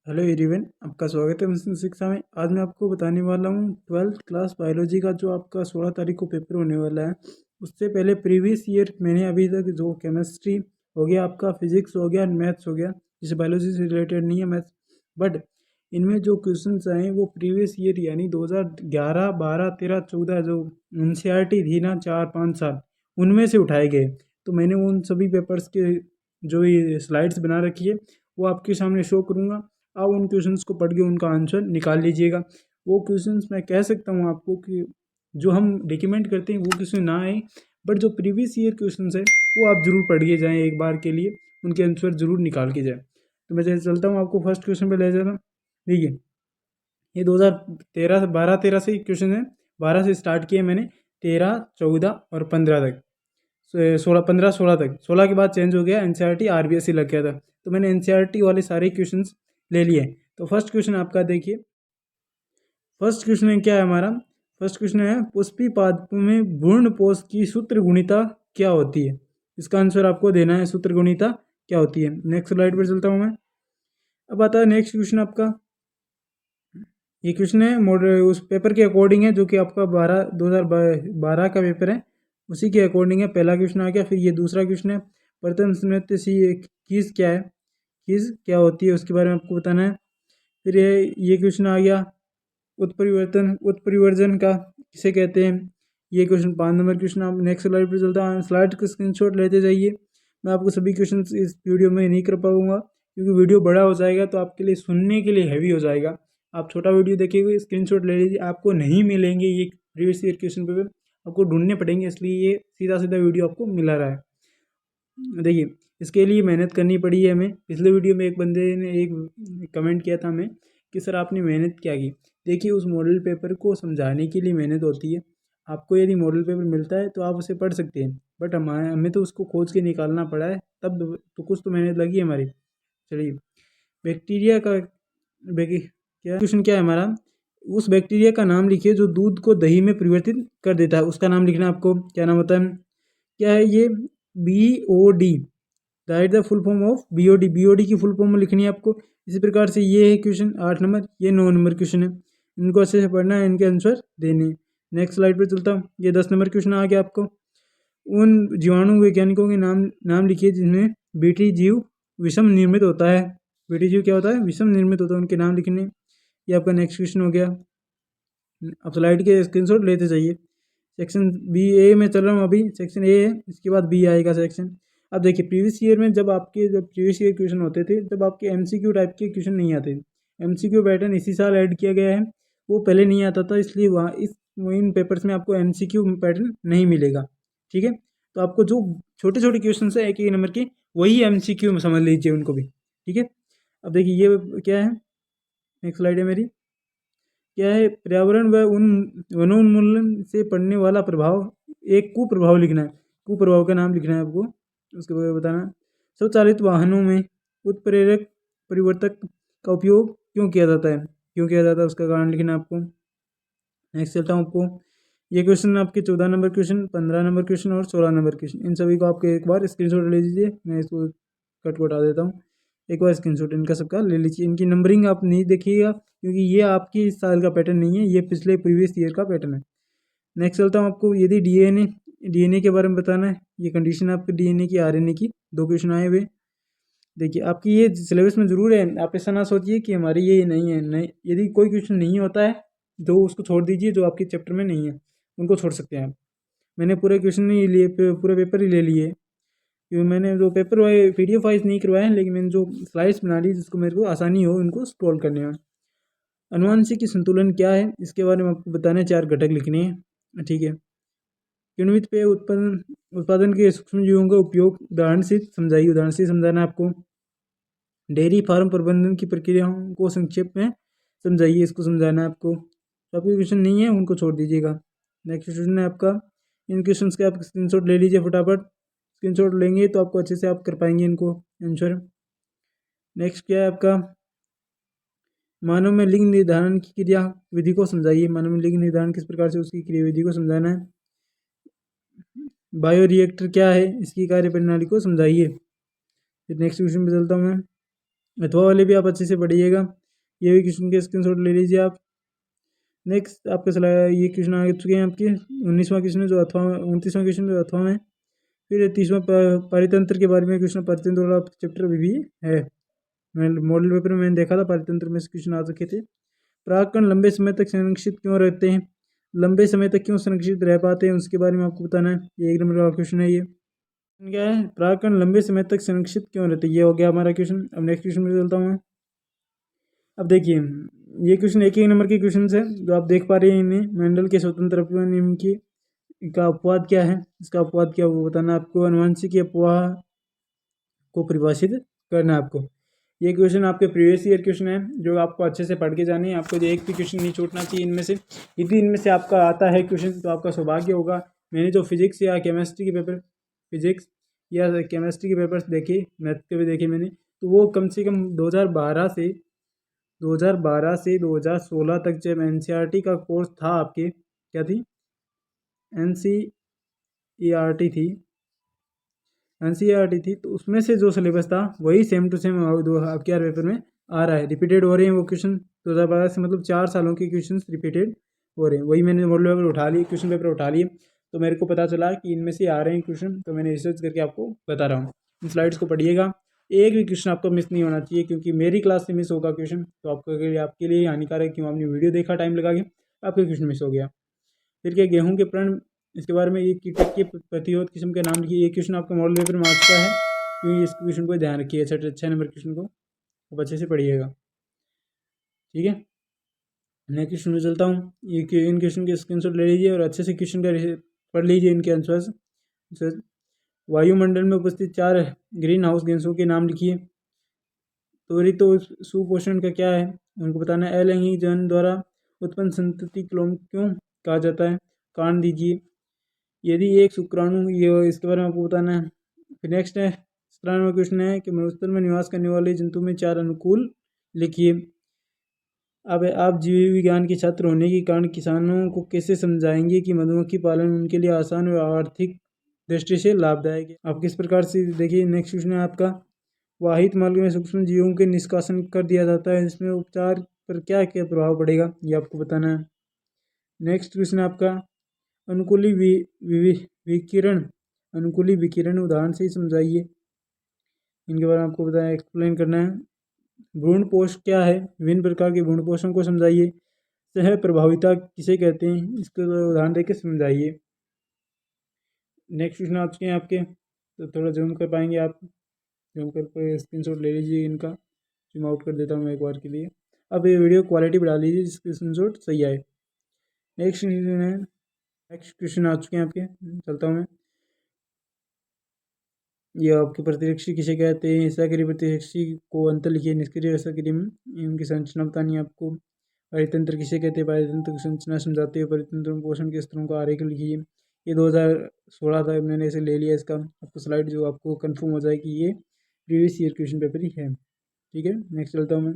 Hello everyone, आपका स्वागत है मिशन शिक्षा में। आज मैं आपको बताने वाला हूँ 12th क्लास बायोलॉजी का जो आपका 16 तारीख को पेपर होने वाला है। उससे पहले प्रीवियस ईयर मैंने अभी तक जो केमिस्ट्री हो गया, आपका फिजिक्स हो गया, मैथ्स हो गया, जिसे बायोलॉजी से रिलेटेड नहीं है मैथ्स, बट इनमें जो क्वेश्चंस आए वो प्रीवियस ईयर यानी 2011, 12, 13, 14 जो एनसीईआरटी थी ना 4-5 साल, उनमें से उठाए गए। तो मैंने उन सभी पेपर्स के जो ये स्लाइड्स बना रखी है वो आपके सामने शो करूँगा। आप उन क्वेश्चंस को पढ़ के उनका आंसर निकाल लीजिएगा। वो क्वेश्चंस मैं कह सकता हूँ आपको कि जो हम रिकमेंड करते हैं वो क्वेश्चन ना आए, बट जो प्रीवियस ईयर क्वेश्चंस है वो आप ज़रूर पढ़ के जाएँ एक बार के लिए, उनके आंसर ज़रूर निकाल के जाएँ। तो मैं जैसे चलता हूँ, आपको फर्स्ट क्वेश्चन पे ले जाता हूँ। देखिए, ये 2013 12-13 से क्वेश्चन है। 12 से स्टार्ट किए मैंने, 13, 14 और 15 तक, 16, 15, 16 तक। 16 के बाद चेंज हो गया, एनसीईआरटी आरबीएसई लग गया था, तो मैंने एनसीईआरटी वाले सारे क्वेश्चंस ले लिए। तो फर्स्ट क्वेश्चन आपका देखिए, फर्स्ट क्वेश्चन क्या है हमारा। फर्स्ट क्वेश्चन है, पुष्पी पादपों में भ्रूण पोष की सूत्र गुणिता क्या होती है। इसका आंसर आपको देना है, सूत्र गुणिता क्या होती है। नेक्स्ट स्लाइड पर चलता हूँ मैं। अब आता है नेक्स्ट क्वेश्चन आपका। ये क्वेश्चन है मॉडल उस पेपर के अकॉर्डिंग है जो कि आपका 2012 का पेपर है, उसी के अकॉर्डिंग है। पहला क्वेश्चन आ गया। फिर ये दूसरा क्वेश्चन है, प्रथम नृत्य सी कीज क्या है, कीज क्या होती है उसके बारे में आपको बताना है। फिर ये क्वेश्चन आ गया, उत्परिवर्जन का किसे कहते हैं। ये क्वेश्चन 5 नंबर क्वेश्चन। आप नेक्स्ट स्लाइड पर चलता हूँ, स्लाइड का स्क्रीनशॉट लेते जाइए। मैं आपको सभी क्वेश्चन इस वीडियो में नहीं कर पाऊंगा क्योंकि वीडियो बड़ा हो जाएगा, तो आपके लिए सुनने के लिए हैवी हो जाएगा। आप छोटा वीडियो देखिए, स्क्रीनशॉट ले लीजिए। आपको नहीं मिलेंगे ये प्रीवियस ईयर क्वेश्चन पेपर, आपको ढूंढने पड़ेंगे, इसलिए ये सीधा सीधा वीडियो आपको मिला रहा है। देखिए, इसके लिए मेहनत करनी पड़ी है हमें। पिछले वीडियो में एक बंदे ने एक कमेंट किया था हमें कि सर आपने मेहनत क्या की। देखिए, उस मॉडल पेपर को समझाने के लिए मेहनत होती है। आपको यदि मॉडल पेपर मिलता है तो आप उसे पढ़ सकते हैं, बट हमें तो उसको खोज के निकालना पड़ा है, तब तो कुछ तो मेहनत लगी है हमारी। चलिए, बैक्टीरिया का क्या क्वेश्चन क्या है हमारा। उस बैक्टीरिया का नाम लिखिए जो दूध को दही में परिवर्तित कर देता है, उसका नाम लिखना है आपको। क्या नाम होता है, क्या है ये, BOD। Right the full form of BOD। BOD की फुल फॉर्म लिखनी है आपको। इसी प्रकार से ये है क्वेश्चन 8 नंबर, ये 9 नंबर क्वेश्चन है। इनको अच्छे से पढ़ना है, इनके आंसर देने। नेक्स्ट स्लाइड पर चलता हूँ। ये 10 नंबर क्वेश्चन आ गया आपको। उन जीवाणु वैज्ञानिकों के नाम नाम लिखिए जिनमें बीटी जीव विषम निर्मित होता है। बीटी जीव क्या होता है, विषम निर्मित होता है, उनके नाम लिखने। ये आपका नेक्स्ट क्वेश्चन हो गया। अब स्लाइड के स्क्रीनशॉट लेते जाइए। सेक्शन BA में चल रहा हूँ अभी, सेक्शन A है, इसके बाद B आएगा सेक्शन। अब देखिए, प्रीवियस ईयर में जब प्रीवियस ईयर क्वेश्चन होते थे तब आपके MCQ टाइप के क्वेश्चन नहीं आते। MCQ पैटर्न इसी साल ऐड किया गया है, वो पहले नहीं आता था, इसलिए वहाँ इन पेपर्स में आपको MCQ पैटर्न नहीं मिलेगा। ठीक है, तो आपको जो छोटे छोटे क्वेश्चन है 1-1 नंबर के, वही MCQ में समझ लीजिए उनको भी। ठीक है, अब देखिए ये क्या है, नेक्स्ट स्लाइड है मेरी। क्या है, पर्यावरण व उन वनोन्मूलन से पड़ने वाला प्रभाव, एक कुप्रभाव लिखना है। कुप्रभाव का नाम लिखना है आपको, उसके बारे में बताना है। स्वचालित वाहनों में उत्प्रेरक परिवर्तक का उपयोग क्यों किया जाता है, क्यों किया जाता है उसका कारण लिखना है आपको। नेक्स्ट चलता हूँ आपको। ये क्वेश्चन आपके 14 नंबर क्वेश्चन, 15 नंबर क्वेश्चन और 16 नंबर क्वेश्चन, इन सभी को आपके एक बार स्क्रीनशॉट ले लीजिए। मैं इसको कट को हटा देता हूँ। एक बार स्क्रीनशॉट इनका सबका ले लीजिए। इनकी नंबरिंग आप नहीं देखिएगा क्योंकि ये आपकी इस साल का पैटर्न नहीं है, ये पिछले प्रीवियस ईयर का पैटर्न है। नेक्स्ट चलता हूँ आपको। यदि डीएनए के बारे में बताना है, ये कंडीशन है आपकी डीएनए की, आरएनए की, 2 क्वेश्चन आए हुए। देखिए, आपकी ये सिलेबस में ज़रूर है, आप ऐसा ना सोचिए कि हमारी ये नहीं है। नहीं, यदि कोई क्वेश्चन नहीं होता है तो उसको छोड़ दीजिए, जो आपके चैप्टर में नहीं है उनको छोड़ सकते हैं आप। मैंने पूरे क्वेश्चन नहीं लिए, पूरे पेपर ही ले लिए, क्योंकि मैंने जो पेपर वाइज PDF वाइज नहीं करवाया है, लेकिन मैंने जो स्लाइड्स बना ली जिसको मेरे को आसानी हो उनको स्क्रॉल करने में। अनुवांशिक संतुलन क्या है, इसके बारे में आपको बताना है, 4 घटक लिखने हैं। ठीक है, किण्वित पेय उत्पादन के सूक्ष्म जीवों का उपयोग उदाहरण से समझाइए, उदाहरण से समझाना है आपको। डेयरी फार्म प्रबंधन की प्रक्रियाओं को संक्षेप में समझाइए, इसको समझाना है आपको। तो आपके क्वेश्चन नहीं है उनको छोड़ दीजिएगा। नेक्स्ट क्वेश्चन है आपका। इन क्वेश्चन के आप स्क्रीनशॉट ले लीजिए फटाफट। स्क्रीनशॉट लेंगे तो आपको अच्छे से आप कर पाएंगे इनको आंसर। नेक्स्ट क्या है आपका, मानव में लिंग निर्धारण की क्रिया विधि को समझाइए। मानव में लिंग निर्धारण किस प्रकार से, उसकी क्रिया विधि को समझाना है। बायोरिएक्टर क्या है, इसकी कार्य प्रणाली को समझाइए। फिर नेक्स्ट क्वेश्चन पे चलता हूँ मैं। अथवा वाले भी आप अच्छे से पढ़िएगा। ये भी क्वेश्चन के स्क्रीनशॉट ले लीजिए आप। नेक्स्ट आपके सलाह ये क्वेश्चन आ चुके हैं आपके 19वां क्वेश्चन जो अथवा 29वां क्वेश्चन जो अथवा में। फिर 30वां पारितंत्र के बारे में क्वेश्चन पारितंत्र वाला चैप्टर अभी भी है। मैं मॉडल पेपर में मैंने देखा था पारितंत्र में से क्वेश्चन आ चुके थे। परागकण लंबे समय तक संरक्षित क्यों रहते हैं, लंबे समय तक क्यों संरक्षित रह पाते हैं उसके बारे में आपको बताना है। ये 1 नंबर का क्वेश्चन है। ये क्या है, परागकण लंबे समय तक संरक्षित क्यों रहते हैं, ये हो गया हमारा क्वेश्चन। अब नेक्स्ट क्वेश्चन में चलता हूँ मैं। अब देखिए ये क्वेश्चन 1 नंबर के क्वेश्चन है जो आप देख पा रहे हैं इनमें। मेंडल के स्वतंत्र अपवाद नियम की का अपवाद क्या है, इसका अपवाद क्या वो बताना आपको। अनुवांशिक अपवाद को परिभाषित करना है आपको। ये क्वेश्चन आपके प्रीवियस ईयर क्वेश्चन है जो आपको अच्छे से पढ़ के जाने हैं। आपको जो एक भी क्वेश्चन नहीं छूटना चाहिए इनमें से। यदि इनमें से आपका आता है क्वेश्चन तो आपका सौभाग्य होगा। मैंने जो फिजिक्स या केमिस्ट्री के पेपर फिजिक्स या केमिस्ट्री के पेपर्स देखे, मैथ के भी देखे मैंने, तो वो कम से कम 2012 से 2016 तक जब एनसीईआरटी का कोर्स था आपके, क्या थी एनसीईआरटी थी एनसीईआरटी थी, तो उसमें से जो सिलेबस था वही सेम टू सेम आपके यार पेपर में आ रहा है। रिपीटेड हो रहे हैं वो क्वेश्चन 2012 से, मतलब 4 सालों के क्वेश्चन रिपीटेड हो रहे हैं। वही मैंने मॉडल पेपर उठा लिए, क्वेश्चन पेपर उठा लिए, तो मेरे को पता चला कि इनमें से आ रहे हैं क्वेश्चन, तो मैंने रिसर्च करके आपको बता रहा हूँ। इन स्लाइड्स को पढ़िएगा, एक भी क्वेश्चन आपको मिस नहीं होना चाहिए, क्योंकि मेरी क्लास से मिस होगा क्वेश्चन तो आपके लिए हानिकारक, क्यों आपने वीडियो देखा टाइम लगा के, आपका क्वेश्चन मिस हो गया। फिर क्या, गेहूं के प्रण, इसके बारे में, ये कीटक के प्रतिरोध किस्म के नाम लिखिए। ये क्वेश्चन आपका मॉडल पेपर में आ चुका है, क्योंकि इस क्वेश्चन को ध्यान रखिए। 6 नंबर क्वेश्चन को आप अच्छे से पढ़िएगा, ठीक है। नेक्स्ट क्वेश्चन में चलता हूँ। ये इन क्वेश्चन के स्क्रीनशॉट ले लीजिए और अच्छे से क्वेश्चन का पढ़ लीजिए इनके आंसर। वायुमंडल में उपस्थित 4 ग्रीन हाउस गैसों के नाम लिखिए। त्वरित सुपोषण का क्या है उनको बताना है। अलैंगिक जन द्वारा उत्पन्न संतति क्यों कहा जाता है, कारण दीजिए। यदि एक शुक्राणु, ये इसके बारे में आपको बताना है। फिर नेक्स्ट है 17वां क्वेश्चन है कि मरुस्थल में निवास करने वाले जंतु में 4 अनुकूल लिखिए। अब आप जीव विज्ञान के छात्र होने के कारण किसानों को कैसे समझाएंगे कि मधुमक्खी पालन उनके लिए आसान और आर्थिक दृष्टि से लाभदायक है। आप किस प्रकार से, देखिए नेक्स्ट क्वेश्चन है आपका, वाहित मार्ग में सूक्ष्म जीवों के निष्कासन कर दिया जाता है, इसमें उपचार पर क्या क्या प्रभाव पड़ेगा, ये आपको बताना है। नेक्स्ट क्वेश्चन है आपका, अनुकूली विकिरण अनुकूली विकिरण उदाहरण से ही समझाइए। इनके बारे में आपको बताया, एक्सप्लेन करना है। भ्रूणपोष क्या है, विभिन्न प्रकार के भ्रूणपोषों को समझाइए। सह प्रभाविता किसे कहते हैं, इसको उदाहरण देकर समझाइए। नेक्स्ट क्वेश्चन आ चुके हैं आपके, तो थोड़ा जूम कर पाएंगे आप, जूम कर स्क्रीनशॉट ले लीजिए इनका। जूम आउट कर देता हूँ मैं एक बार के लिए। अब ये वीडियो क्वालिटी बढ़ा लीजिए जिसकी स्क्रीनशॉट सही आए। नेक्स्ट क्वेश्चन है, नेक्स्ट क्वेश्चन आ चुके हैं आपके, चलता हूँ मैं। ये आपके प्रतिरक्षी किसे कहते हैं, सक्रिय प्रतिरक्षी को अंतर लिखिए। निष्क्रिय सक्रिय में इनकी संरचना बतानी है आपको। परितंत्र किसे कहते हैं, परितंत्र की संरचना समझाते हुए परितंत्र पोषण के स्तरों का आरेख लिखिए। ये 2016 था, मैंने इसे ले लिया। इसका आपको स्लाइड जो आपको कंफर्म हो जाए कि ये प्रीवियस ईयर क्वेश्चन पेपर ही है, ठीक है। नेक्स्ट चलता हूँ मैं।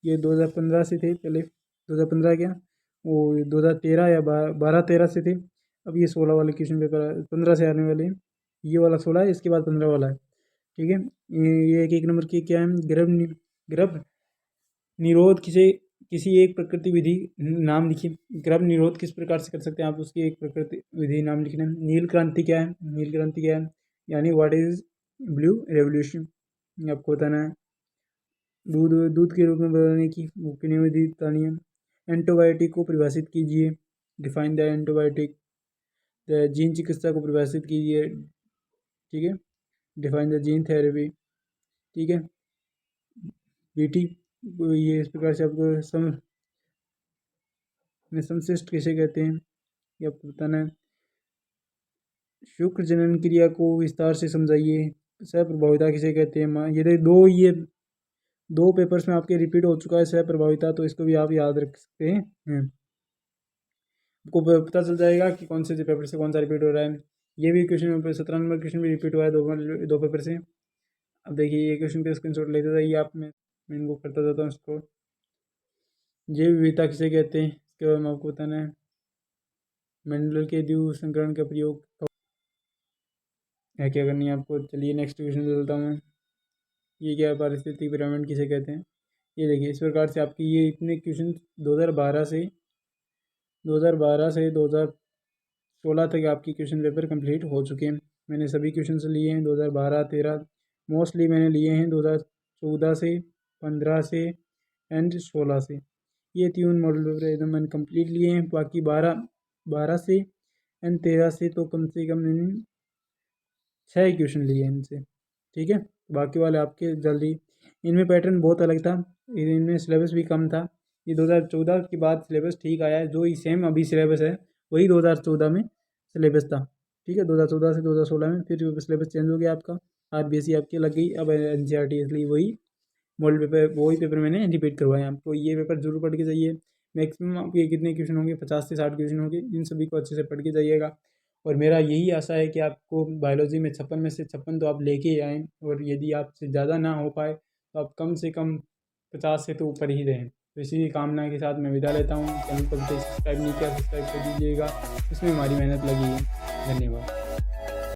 ये 2015 से थे पहले, 2015 क्या वो 2013 या 12-13 से थे। अब ये 16 वाले क्वेश्चन पेपर 15 से आने वाले हैं। ये वाला 16 है, इसके बाद 15 वाला है, ठीक है। ये 1 नंबर की क्या है, गर्भ निरोध किसी एक प्रकृति विधि नाम लिखिए। गर्भ निरोध किस प्रकार से कर सकते हैं आप, उसकी एक प्रकृति विधि नाम लिखना है। नील क्रांति क्या है, नील क्रांति क्या है, यानी व्हाट इज ब्लू रेवोल्यूशन, आपको बताना है। दूध दूध के रूप में बनाने की वो किन्हीं विधि बतानी है। एंटीबायोटिक को परिभाषित कीजिए, डिफाइन द एंटीबायोटिक। जीन चिकित्सा को परिभाषित कीजिए, ठीक है। डिफाइन द जीन थेरेपी, ठीक है। बीटी, ये इस प्रकार से आपको संश्लिष्ट किसे कहते हैं, ये आपको बताना है। शुक्र जनन क्रिया को विस्तार से समझाइए। सह प्रभाविता किसे कहते हैं। ये दो पेपर्स में आपके रिपीट हो चुका है सह प्रभाविता, तो इसको भी आप याद रख सकते हैं। आपको पता चल जाएगा कि कौन से पेपर से कौन सा रिपीट हो रहा है। ये भी क्वेश्चन पेपर 17 नंबर क्वेश्चन भी रिपीट हुआ है दो पेपर से। अब देखिए ये क्वेश्चन के स्क्रीनशॉट लेते जाइए आप, मैं इनको करता जाता हूँ इसको। जैव विविधता किसे कहते हैं, इसके बारे में आपको बताना है। मेंडल के द्वितीय संकरण का प्रयोग है क्या करनी है आपको। चलिए नेक्स्ट क्वेश्चन चलता हूँ मैं। ये क्या है, पारिस्थितिक पिरामिड किसे कहते हैं। ये देखिए इस प्रकार से आपकी ये इतने क्वेश्चन 2012 से 2016 तक आपकी क्वेश्चन पेपर कंप्लीट हो चुके हैं। मैंने सभी क्वेश्चन लिए हैं 2012, 13, मोस्टली मैंने लिए हैं 2014 से, 15 से एंड 16 से। ये 3 मॉडल पेपर एकदम मैंने कंप्लीट लिए हैं। बाकी 12 से एंड 13 से तो कम से कम मैंने 6 क्वेश्चन लिए हैं इनसे, ठीक है। बाकी वाले आपके जल्दी, इनमें पैटर्न बहुत अलग था, इनमें सिलेबस भी कम था। ये 2014 के बाद सिलेबस ठीक आया है, जो ही सेम अभी सिलेबस है वही 2014 में सिलेबस था, ठीक है। 2014 से 2016 में फिर सिलेबस चेंज हो गया आपका, RBSE आपकी लग गई अब NCERT, इसलिए वही मॉडल पेपर वही पेपर मैंने रिपीट करवाए आपको। ये पेपर जरूर पढ़ के जाइए। मैक्सिमम आपके कितने क्वेश्चन होंगे, 50 से 60 क्वेश्चन होंगे, इन सभी को अच्छे से पढ़ के जाइएगा। और मेरा यही आशा है कि आपको बायोलॉजी में 56 में से 56 तो आप लेके ही आएँ, और यदि आपसे ज़्यादा ना हो पाए तो आप कम से कम 50 से तो ऊपर ही रहें। तो इसी कामना के साथ मैं विदा लेता हूँ। चैनल को सब्सक्राइब नहीं किया, सब्सक्राइब कर दीजिएगा, इसमें हमारी मेहनत लगी है। धन्यवाद।